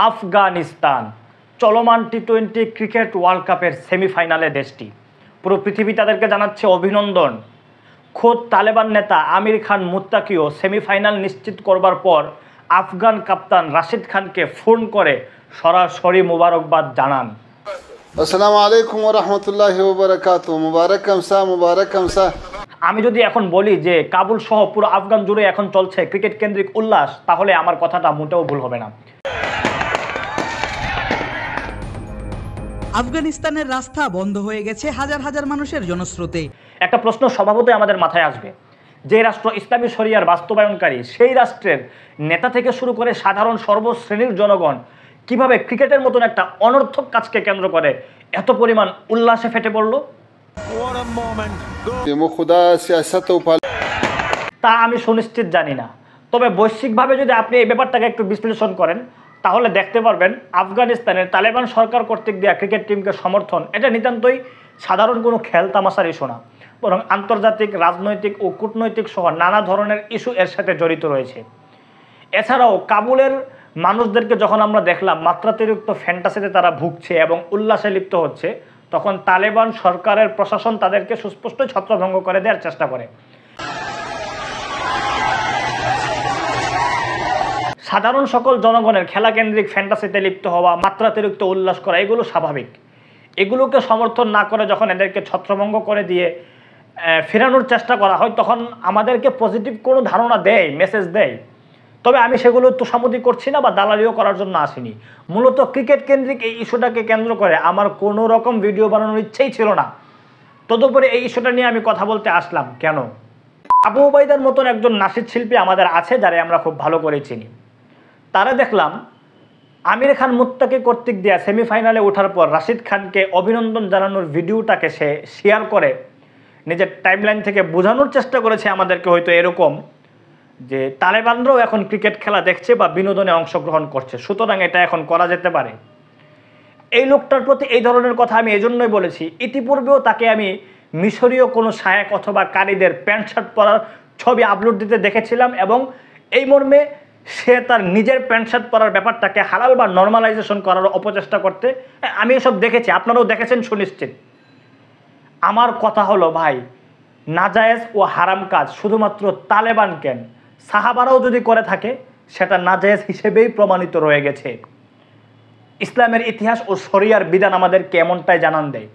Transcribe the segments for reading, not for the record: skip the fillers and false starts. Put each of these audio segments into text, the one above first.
আফগানিস্তান চলমান টি-20 cricket world কাপের সেমিফাইনালে দেশটি। পুরো পৃথিবী তাদেরকে জানাচ্ছে অভিনন্দন। খোদ তালেবান নেতা আমির খান মুত্তাকিও সেমিফাইনাল নিশ্চিত করবার পর আফগান কাপ্তান রাশিদ খানকে ফোন করে সরাসরি মুবারকবাদ জানান। আসসালামু আলাইকুম ওয়া রাহমাতুল্লাহি ওয়া বারাকাতুহু। মুবারক আমসা। আমি যদি এখন বলি যে কাবুল সহ পুরো আফগান জুড়ে এখন চলছে ক্রিকেট কেন্দ্রিক উল্লাস, তাহলে আমার কথাটা মোটেও ভুল হবে না। আফগানিস্তানের রাস্তা বন্ধ হয়ে গেছে হাজার হাজার মানুষের জনস্রোতে। একটা প্রশ্ন স্বভাবতই আমাদের মাথায় আসবে, যে রাষ্ট্র ইসলামী শরিয়ার বাস্তবায়নকারী সেই রাষ্ট্রের নেতা থেকে শুরু করে সাধারণ সর্বশ্রেণীর জনগণ কিভাবে ক্রিকেটের মতন একটা অনর্থক কাজকে কেন্দ্র করে এত পরিমাণ উল্লাসে ফেটে পড়ল, তা আমি সুনিশ্চিত জানি না। তবে বৈশ্বিকভাবে যদি আপনি এই ব্যাপারটাকে একটু বিশ্লেষণ করেন, তাহলে দেখতে পারবেন আফগানিস্তানের তালেবান সরকার কর্তৃক দেওয়া ক্রিকেট টিমকে সমর্থন এটা নিতান্তই সাধারণ কোনো খেল তামাশার ইস্যু না, বরং আন্তর্জাতিক, রাজনৈতিক ও কূটনৈতিক সহ নানা ধরনের ইস্যু এর সাথে জড়িত রয়েছে। এছাড়াও কাবুলের মানুষদেরকে যখন আমরা দেখলাম মাত্রাতিরিক্ত ফ্যান্টাসিতে তারা ভুগছে এবং উল্লাসে লিপ্ত হচ্ছে, তখন তালেবান সরকারের প্রশাসন তাদেরকে সুস্পষ্টই ছত্রভঙ্গ করে দেওয়ার চেষ্টা করে। সাধারণ সকল জনগণের খেলা কেন্দ্রিক ফ্যান্টাসিতে লিপ্ত হওয়া, মাত্রাতিরিক্ত উল্লাস করা এগুলো স্বাভাবিক। এগুলোকে সমর্থন না করে যখন এদেরকে ছত্রভঙ্গ করে দিয়ে ফেরানোর চেষ্টা করা হয়, তখন আমাদেরকে পজিটিভ কোনো ধারণা দেয়, মেসেজ দেয়। তবে আমি সেগুলো তোষামোদি করছি না বা দালালিও করার জন্য আসিনি। মূলত ক্রিকেট কেন্দ্রিক এই ইস্যুটাকে কেন্দ্র করে আমার কোনো রকম ভিডিও বানানোর ইচ্ছেই ছিল না। তদুপরি এই ইস্যুটা নিয়ে আমি কথা বলতে আসলাম কেন? আবু ওবাইদার মতন একজন নাশিদ শিল্পী আমাদের আছে, যারা আমরা খুব ভালো করে চিনি। তারা দেখলাম আমির খান মুত্তাকি কর্তৃক দেয়া সেমিফাইনালে ওঠার পর রাশিদ খানকে অভিনন্দন জানানোর ভিডিওটাকে সে শেয়ার করে নিজের টাইমলাইন থেকে বোঝানোর চেষ্টা করেছে আমাদেরকে হয়তো এরকম যে তালেবানরাও এখন ক্রিকেট খেলা দেখছে বা বিনোদনে অংশগ্রহণ করছে, সুতরাং এটা এখন করা যেতে পারে। এই লোকটার প্রতি এই ধরনের কথা আমি এজন্যই বলেছি, ইতিপূর্বেও তাকে আমি মিশরীয় কোনো শায়েক অথবা কারীদের প্যান্ট শার্ট পরার ছবি আপলোড দিতে দেখেছিলাম, এবং এই মর্মে সে তার নিজের প্যান্ট শার্ট পরার ব্যাপারটাকে হালাল বা নর্মালাইজেশন করার অপচেষ্টা করতে আমি এসব দেখেছি, আপনারাও দেখেছেন সুনিশ্চিত। আমার কথা হলো ভাই, নাজায়েজ ও হারাম কাজ শুধুমাত্র তালেবান কেন, সাহাবারাও যদি করে থাকে সেটা নাজায়েজ হিসেবেই প্রমাণিত রয়ে গেছে। ইসলামের ইতিহাস ও শরিয়ার বিধান আমাদেরকে এমনটাই জানান দেয়।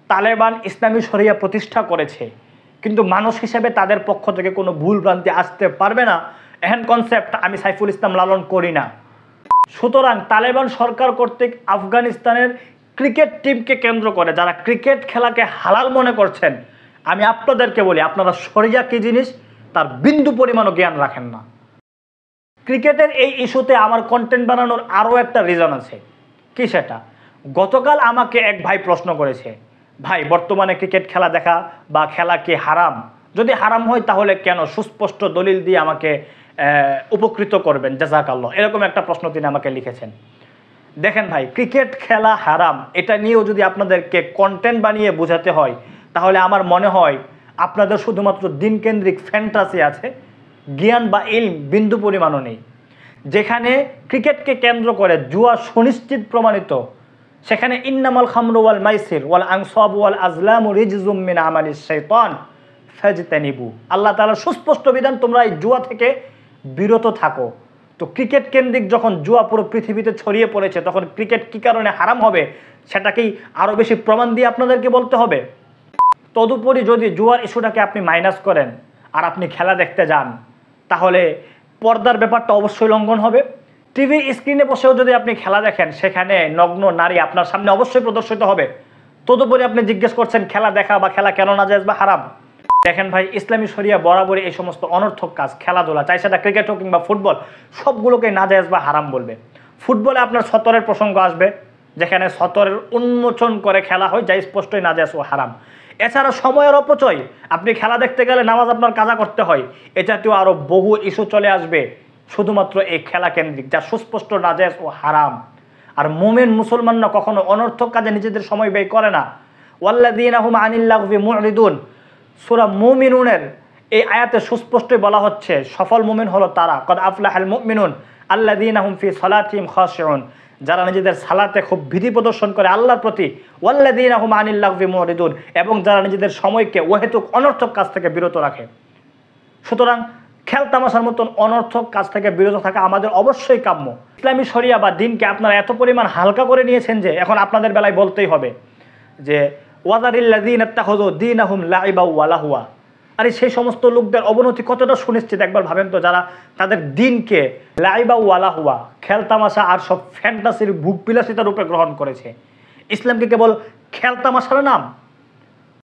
তালেবান ইসলামী শরিয়া প্রতিষ্ঠা করেছে, কিন্তু মানুষ হিসেবে তাদের পক্ষ থেকে কোনো ভুল ভ্রান্তি আসতে পারবে না, এহেন কনসেপ্ট আমি সাইফুল ইসলাম লালন করি না। সুতরাং তালেবান সরকার কর্তৃক আফগানিস্তানের ক্রিকেট টিমকে কেন্দ্র করে যারা ক্রিকেট খেলাকে হালাল মনে করছেন, আমি আপনাদেরকে বলি আপনারা শরিয়া কী জিনিস তার বিন্দু পরিমাণও জ্ঞান রাখেন না। ক্রিকেটের এই ইস্যুতে আমার কন্টেন্ট বানানোর আরও একটা রিজন আছে। কি সেটা? গতকাল আমাকে এক ভাই প্রশ্ন করেছে, ভাই বর্তমানে ক্রিকেট খেলা দেখা বা খেলা কি হারাম? যদি হারাম হয় তাহলে কেন? সুস্পষ্ট দলিল দিয়ে আমাকে উপকৃত করবেন, জাযাকাল্লাহ। এরকম একটা প্রশ্ন তিনি আমাকে লিখেছেন। দেখেন ভাই, ক্রিকেট খেলা হারাম এটা নিয়েও যদি আপনাদেরকে কন্টেন্ট বানিয়ে বোঝাতে হয়, তাহলে আমার মনে হয় আপনাদের শুধুমাত্র দিনকেন্দ্রিক ফ্যান্টাসি আছে, জ্ঞান বা ইলম বিন্দু পরিমাণও নেই। যেখানে ক্রিকেটকে কেন্দ্র করে জুয়া সুনিশ্চিত প্রমাণিত, সেখানে ইন্নামাল খামরু ওয়াল মাইসির ওয়াল আনসাবু ওয়াল আজলামু রিজজুম মিন আমালিশ শাইতান ফাজতানিবু। আল্লাহ তাআলার সুস্পষ্ট বিধান, তোমরা এই জুয়া থেকে বিরত থাকো। তো ক্রিকেট কেন্দ্রিক যখন জুয়া পুরো পৃথিবীতে ছড়িয়ে পড়েছে, তখন ক্রিকেট কী কারণে হারাম হবে সেটাকেই আরও বেশি প্রমাণ দিয়ে আপনাদেরকে বলতে হবে। তদুপরি যদি জুয়ার ইস্যুটাকে আপনি মাইনাস করেন আর আপনি খেলা দেখতে যান, তাহলে পর্দার ব্যাপারটা অবশ্যই লঙ্ঘন হবে। টিভির স্ক্রিনে বসেও যদি আপনি খেলা দেখেন, সেখানে নগ্ন নারী আপনার সামনে অবশ্যই প্রদর্শিত হবে। তদুপরি আপনি জিজ্ঞেস করছেন খেলা দেখা বা খেলা কেন নাজায়েজ বা হারাম? দেখেন ভাই, ইসলামী শরিয়া বরাবরই এই সমস্ত অনর্থক কাজ, খেলাধুলা, চাই সেটা ক্রিকেট হোক কিংবা ফুটবল, সবগুলোকে নাজায়েজ বা হারাম বলবে। ফুটবলে আপনার সতরের প্রসঙ্গ আসবে, যেখানে সতরের উন্মোচন করে খেলা হয়, যা স্পষ্টই নাজায়েজ ও হারাম। এছাড়া সময়ের অপচয়, আপনি খেলা দেখতে গেলে নামাজ আপনার কাজা করতে হয়, এ জাতীয় আরও বহু ইস্যু চলে আসবে শুধুমাত্র এই খেলা কেন্দ্রিক, যা সুস্পষ্ট নাজায়েজ ও হারাম। আর মুমিন মুসলমানরা কখনো অনর্থক কাজে নিজেদের সময় ব্যয় করে না। ওয়াল্লাযীনা হুম আনিল লাগবি মুরিদুন, সূরা মুমিনুনের এই আয়াতে সুস্পষ্টই বলা হচ্ছে সফল মুমিন হলো তারা, কদ আফলাহাল মুমিনুন, আল্লাযীনা হুম ফি সালাতিহিম খাশিউন, যারা নিজেদের সালাতে খুব ভীতি প্রদর্শন করে আল্লাহর প্রতি, ওয়াল্লাযীনা হুম আনিল লাগবি মুরিদুন, এবং যারা নিজেদের সময়কে অহেতুক অনর্থক কাজ থেকে বিরত রাখে। সুতরাং খেলতামাশার মতন অনর্থক কাজ থেকে বিরত থাকা আমাদের অবশ্যই কাম্য। ইসলামী শরিয়া বা দিনকে আপনারা এত পরিমাণ হালকা করে নিয়েছেন যে এখন আপনাদের বেলায় বলতেই হবে যে ওয়াযারিল্লাযীনা ইত্তাখাযু দীনাহুম লাইবা ওয়া লাহওয়া। আরে সেই সমস্ত লোকদের অবনতি কতটা সুনিশ্চিত একবার ভাবেন তো, যারা তাদের দিনকে লাইবা ওয়া লাহওয়া, খেলতামাশা আর সব ফ্যান্টাসির ভোগবিলাসিতা রূপে গ্রহণ করেছে। ইসলামকে কেবল খেলতামাশার নাম